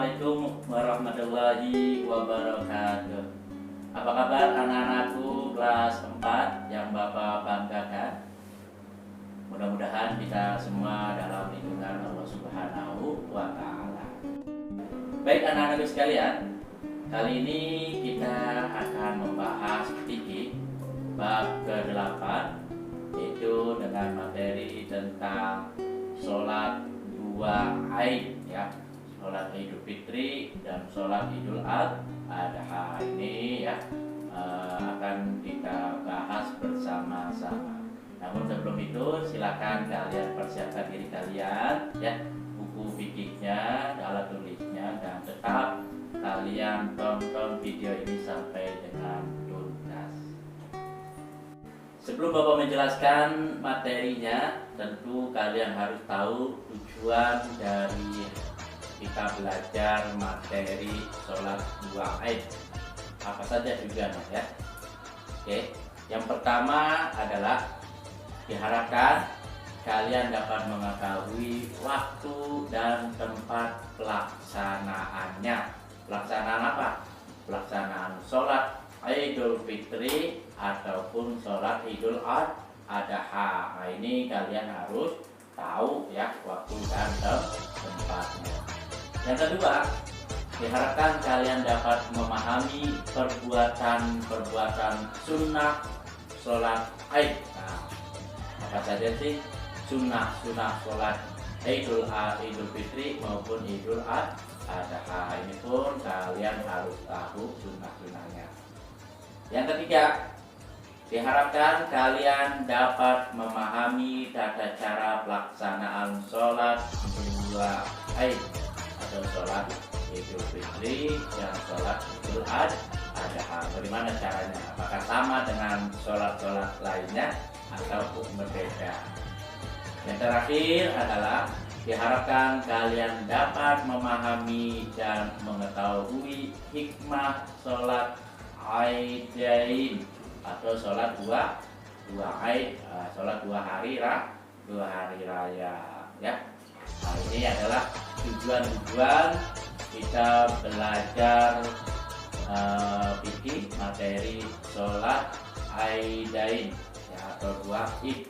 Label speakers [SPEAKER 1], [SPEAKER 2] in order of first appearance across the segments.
[SPEAKER 1] Assalamualaikum warahmatullahi wabarakatuh. Apa kabar anak-anakku kelas 4 yang Bapak banggakan? Mudah-mudahan kita semua dalam lindungan Allah Subhanahu wa Ta'ala. Baik anak-anakku sekalian, kali ini kita akan membahas fikih bab ke-8, yaitu dengan materi tentang sholat dua Aid, ya, sholat Idul Fitri dan sholat Idul Adha. Ini ya akan kita bahas bersama-sama. Namun sebelum itu silakan kalian persiapkan diri kalian, ya, buku fikihnya, alat tulisnya, dan tetap kalian tonton video ini sampai dengan tuntas. Sebelum Bapak menjelaskan materinya, tentu kalian harus tahu tujuan dari kita belajar materi sholat dua Aid. Apa saja tujuannya, ya? Oke, yang pertama adalah diharapkan kalian dapat mengetahui waktu dan tempat pelaksanaannya. Pelaksanaan apa? Pelaksanaan sholat Idul Fitri ataupun sholat Idul Adha. Nah, ini kalian harus tahu, ya, waktu dan tempatnya. Yang kedua, diharapkan kalian dapat memahami perbuatan sunnah sholat Aid. Nah, apa saja sih sunnah sholat Idul Fitri maupun Idul Adha? Ini pun kalian harus tahu sunnah-sunnahnya. Yang ketiga, diharapkan kalian dapat memahami tata cara pelaksanaan sholat dua Aid atau sholat Idul Fitri dan sholat Idul Adha. Bagaimana caranya? Apakah sama dengan sholat-sholat lainnya atau berbeda? Yang terakhir adalah diharapkan kalian dapat memahami dan mengetahui hikmah sholat Aidain atau sholat dua Aid, sholat dua hari raya, ya. Nah, ini adalah tujuan kita belajar fikih materi sholat Aidain, ya, atau dua Id.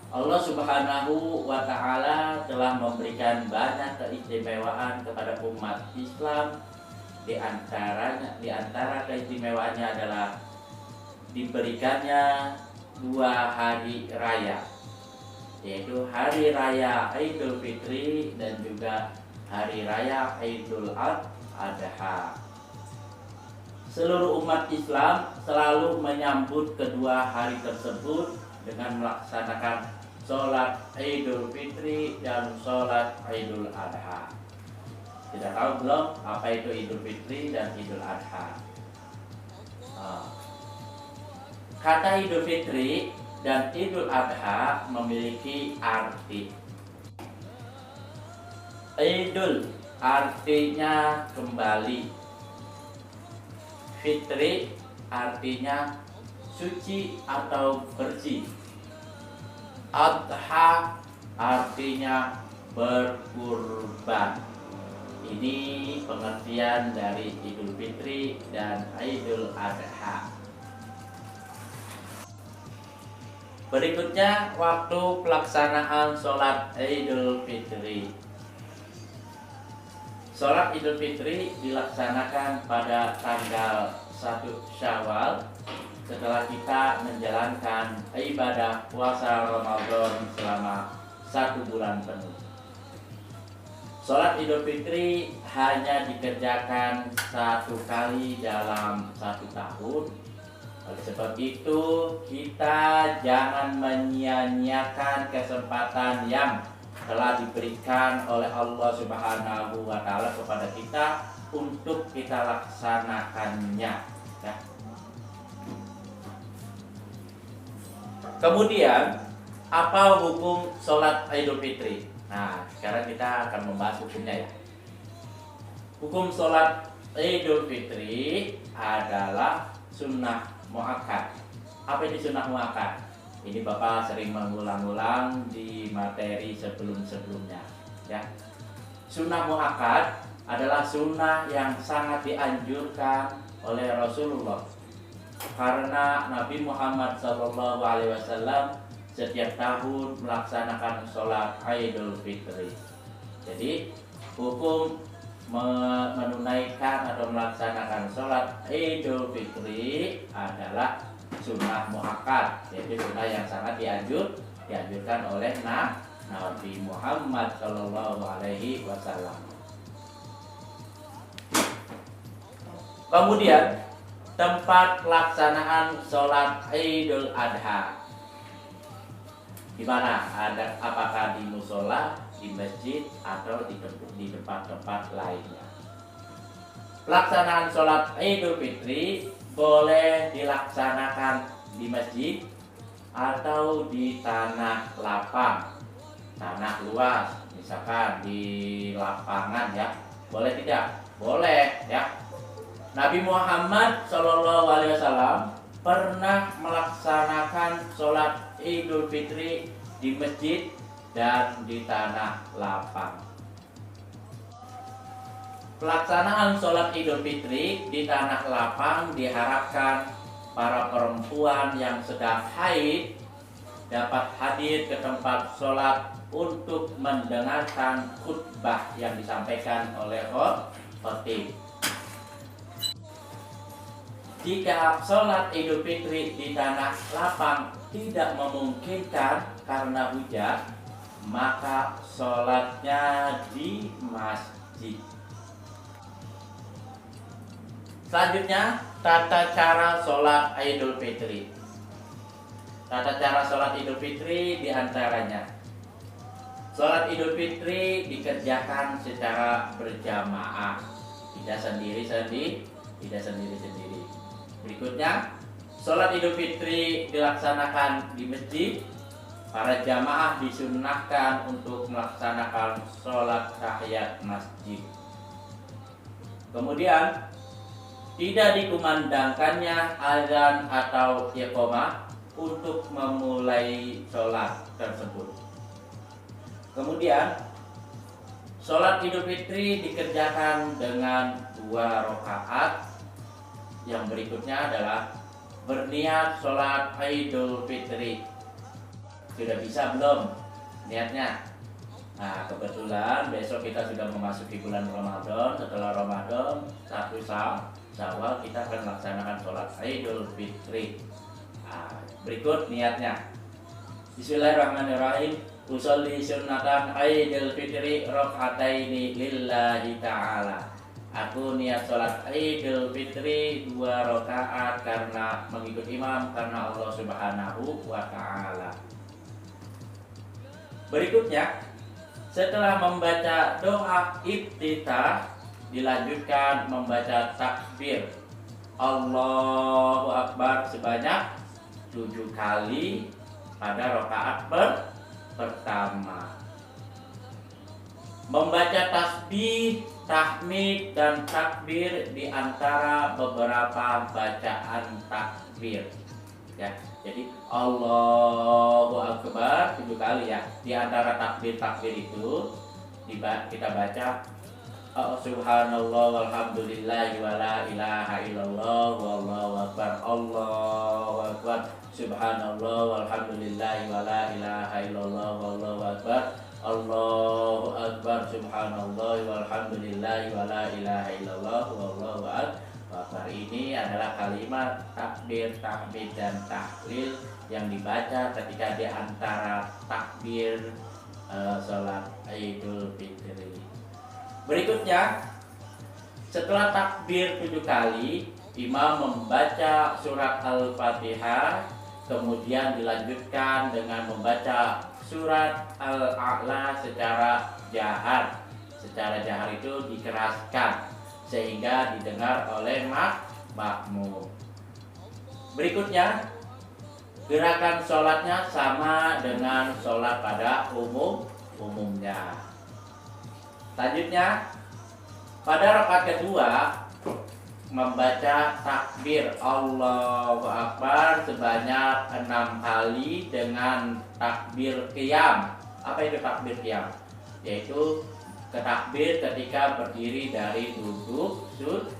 [SPEAKER 1] Allah Subhanahu wa Ta'ala telah memberikan banyak keistimewaan kepada umat Islam. Di antara keistimewaannya adalah diberikannya dua hari raya, yaitu hari raya Idul Fitri dan juga hari raya Idul Adha. Seluruh umat Islam selalu menyambut kedua hari tersebut dengan melaksanakan sholat Idul Fitri dan sholat Idul Adha. Tidak tahu belum apa itu Idul Fitri dan Idul Adha? Kata Idul Fitri dan Idul Adha memiliki arti. Idul artinya kembali, Fitri artinya suci atau bersih, Adha artinya berkurban. Ini pengertian dari Idul Fitri dan Idul Adha. Berikutnya waktu pelaksanaan sholat Idul Fitri. Sholat Idul Fitri dilaksanakan pada tanggal 1 Syawal setelah kita menjalankan ibadah puasa Ramadan selama 1 bulan penuh. Sholat Idul Fitri hanya dikerjakan 1 kali dalam 1 tahun. Oleh sebab itu, kita jangan menyia-nyiakan kesempatan yang telah diberikan oleh Allah Subhanahu wa Ta'ala kepada kita untuk kita laksanakannya, ya. Kemudian, apa hukum sholat Idul Fitri? Nah, sekarang kita akan membahas hukumnya, ya. Hukum sholat Idul Fitri adalah sunnah muakkad. Apa itu sunnah muakkad? Ini Bapak sering mengulang-ulang di materi sebelum-sebelumnya, ya. sunnah muakkad adalah sunnah yang sangat dianjurkan oleh Rasulullah, karena Nabi Muhammad SAW setiap tahun melaksanakan sholat Idul Fitri. Jadi hukum menunaikan atau melaksanakan sholat Idul Fitri adalah sunnah muakkad, yaitu sunnah yang sangat dianjurkan oleh Nabi Muhammad SAW. Kemudian tempat pelaksanaan sholat Idul Adha di mana? Apakah di musola, di masjid, atau di tempat-tempat lainnya? Pelaksanaan sholat Idul Fitri boleh dilaksanakan di masjid atau di tanah lapang, tanah luas, misalkan di lapangan ya. Boleh tidak? Boleh ya. Nabi Muhammad SAW pernah melaksanakan sholat Idul Fitri di masjid dan di tanah lapang. Pelaksanaan sholat Idul Fitri di tanah lapang diharapkan para perempuan yang sedang haid dapat hadir ke tempat sholat untuk mendengarkan khutbah yang disampaikan oleh khatib. Jika sholat Idul Fitri di tanah lapang tidak memungkinkan karena hujan, maka sholatnya di masjid. Selanjutnya, tata cara sholat Idul Fitri. Tata cara sholat Idul Fitri diantaranya: sholat Idul Fitri dikerjakan secara berjamaah, tidak sendiri-sendiri. Berikutnya, sholat Idul Fitri dilaksanakan di masjid. Para jamaah disunnahkan untuk melaksanakan sholat tahiyat masjid. Kemudian, tidak dikumandangkannya azan atau iqamah untuk memulai sholat tersebut. Kemudian, sholat Idul Fitri dikerjakan dengan 2 rakaat. Yang berikutnya adalah berniat sholat Idul Fitri. Sudah bisa belum niatnya? Nah, kebetulan besok kita sudah memasuki bulan Ramadan. Setelah Ramadan 1 Syawal kita akan melaksanakan sholat Idul Fitri. Nah, berikut niatnya. Bismillahirrahmanirrahim. Usolli sunnatan Idul Fitri rakaataini lillahi ta'ala. Aku niat sholat Idul Fitri 2 rakaat karena mengikut imam, karena Allah Subhanahu wa Ta'ala. Berikutnya, setelah membaca doa iftitah, dilanjutkan membaca takbir Allahu Akbar sebanyak 7 kali pada rakaat pertama. Membaca tasbih, tahmid, dan takbir di antara beberapa bacaan takbir. Ya, jadi Allahu Akbar 7 kali ya. Di antara takbir-takbir itu kita baca Subhanallah walhamdulillah wa la ilaha illallah wallahu akbar. Allahu akbar. Subhanallah walhamdulillah wa la ilaha illallah wallahu akbar. Allahu akbar. Subhanallah walhamdulillah wa la ilaha illallah wallahu akbar. Ini adalah kalimat takbir, tahmid, dan tahlil yang dibaca ketika di antara takbir sholat Idul Fitri. Berikutnya, setelah takbir 7 kali, imam membaca surat Al-Fatihah, kemudian dilanjutkan dengan membaca surat Al-A'la secara jahar. Secara jahar itu dikeraskan sehingga didengar oleh makmum. Berikutnya, gerakan sholatnya sama dengan sholat pada umumnya. Selanjutnya, pada rakaat kedua membaca takbir Allahu Akbar sebanyak 6 kali dengan takbir qiyam. Apa itu takbir qiyam? Yaitu takbir ketika berdiri dari duduk sujud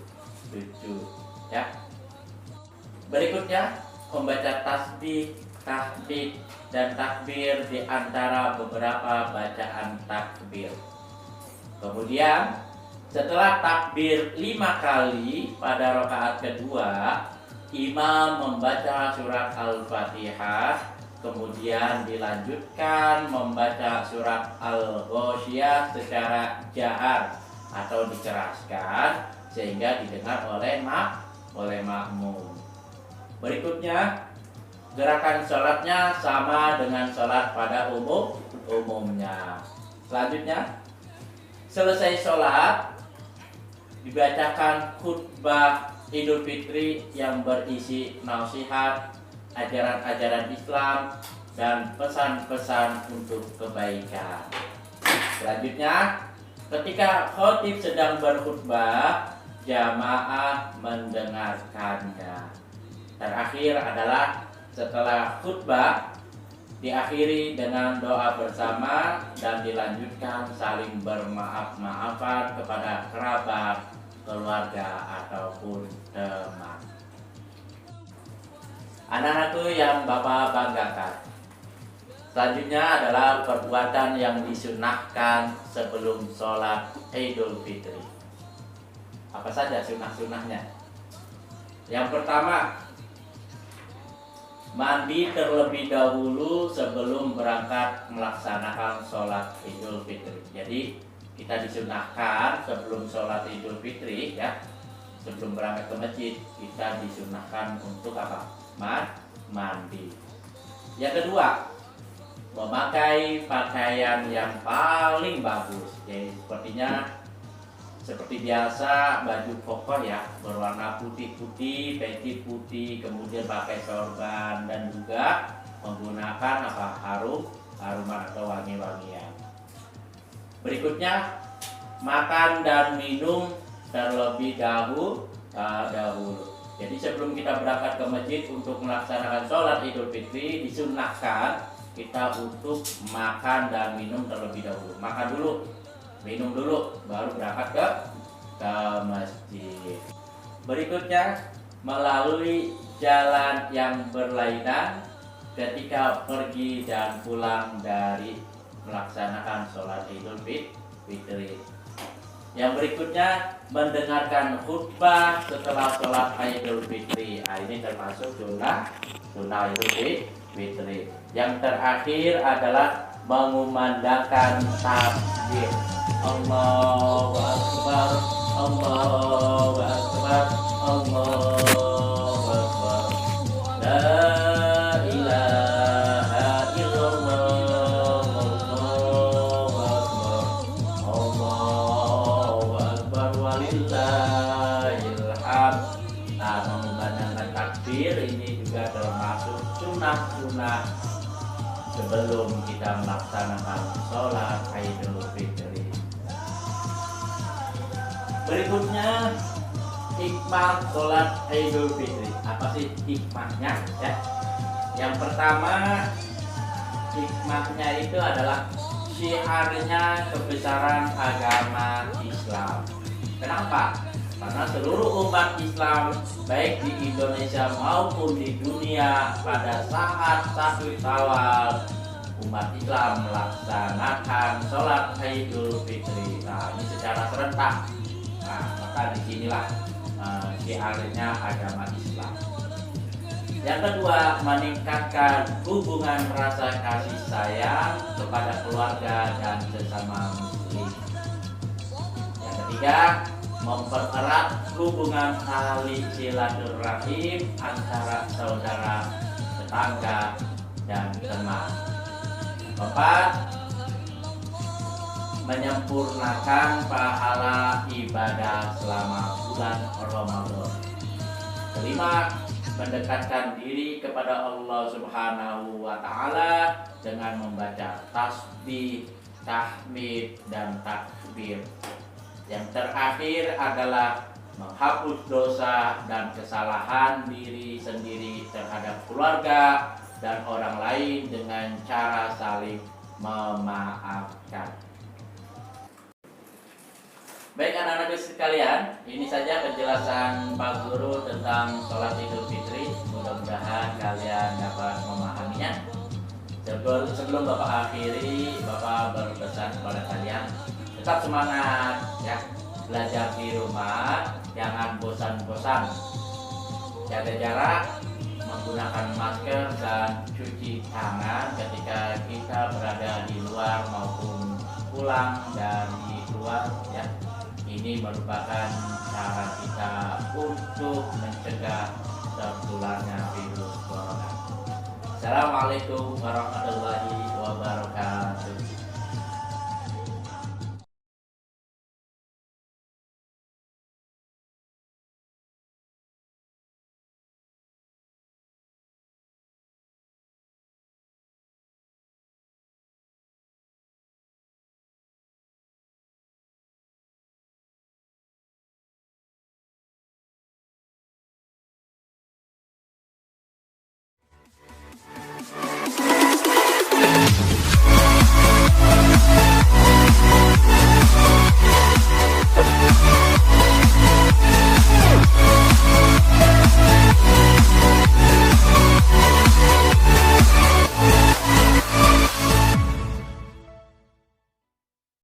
[SPEAKER 1] ya. Berikutnya membaca tasbih, tahmid dan takbir di antara beberapa bacaan takbir. Kemudian setelah takbir 5 kali pada rakaat kedua, imam membaca surat Al-Fatihah, kemudian dilanjutkan membaca surat Al-Ghasyiyah secara jahar atau dikeraskan sehingga didengar oleh makmum. Berikutnya gerakan sholatnya sama dengan sholat pada umumnya. Selanjutnya selesai sholat dibacakan khutbah Idul Fitri yang berisi nasihat, ajaran-ajaran Islam dan pesan-pesan untuk kebaikan. Selanjutnya, ketika khatib sedang berkhutbah, jamaah mendengarkannya. Terakhir adalah setelah khutbah diakhiri dengan doa bersama dan dilanjutkan saling bermaaf-maafan kepada kerabat, keluarga ataupun teman. Anak-anakku yang Bapak banggakan, selanjutnya adalah perbuatan yang disunahkan sebelum sholat Idul Fitri. Apa saja sunnah-sunnahnya? Yang pertama, mandi terlebih dahulu sebelum berangkat melaksanakan sholat Idul Fitri. Jadi kita disunahkan sebelum sholat Idul Fitri ya, sebelum berangkat ke masjid kita disunahkan untuk apa? Mandi. Yang kedua, memakai pakaian yang paling bagus. Jadi seperti biasa baju koko ya, berwarna putih-putih, peci putih, kemudian pakai sorban dan juga menggunakan haruman atau wangi-wangian. Berikutnya, makan dan minum terlebih dahulu. Jadi sebelum kita berangkat ke masjid untuk melaksanakan sholat Idul Fitri, disunahkan kita untuk makan dan minum terlebih dahulu. Makan dulu, minum dulu, baru berangkat ke masjid. Berikutnya, melalui jalan yang berlainan ketika pergi dan pulang dari melaksanakan sholat Idul Fitri. Yang berikutnya, mendengarkan khutbah setelah sholat Idul Fitri. Ini termasuk sunnah Idul Fitri. Yang terakhir adalah mengumandangkan takbir. Allahu Akbar, Allahu Akbar, Allahu Akbar. La ilaha illallah, Allahu Akbar, Allahu Akbar, walillahil hamd. Nah, mengumandangkan takbir ini juga termasuk sunnah-sunnah sebelum kita melaksanakan sholat Idul Fitri. Berikutnya, hikmah sholat Idul Fitri. Apa sih hikmahnya ya? Yang pertama, hikmahnya itu adalah syiarnya kebesaran agama Islam. Kenapa? Karena seluruh umat Islam baik di Indonesia maupun di dunia pada saat Sasyul Syawal umat Islam melaksanakan sholat Idul Fitri. Nah, ini secara serentak. Nah, maka disinilah syiarnya agama Islam. Yang kedua, meningkatkan hubungan rasa kasih sayang kepada keluarga dan sesama muslim. Yang ketiga, mempererat hubungan tali silaturahim antara saudara, tetangga, dan teman. Keempat, menyempurnakan pahala ibadah selama bulan Ramadan. Kelima, mendekatkan diri kepada Allah Subhanahu wa Ta'ala dengan membaca tasbih, tahmid, dan takbir. Yang terakhir adalah menghapus dosa dan kesalahan diri sendiri terhadap keluarga dan orang lain dengan cara saling memaafkan. Baik anak-anak sekalian, ini saja penjelasan Pak Guru tentang sholat Idul Fitri. Mudah-mudahan kalian dapat memahaminya. Sebelum Bapak akhiri, Bapak berpesan kepada kalian tetap semangat ya, belajar di rumah, jangan bosan-bosan, jaga jarak, menggunakan masker dan cuci tangan ketika kita berada di luar maupun pulang dari luar ya. Ini merupakan cara kita untuk mencegah tertularnya virus corona. Assalamualaikum warahmatullahi wabarakatuh.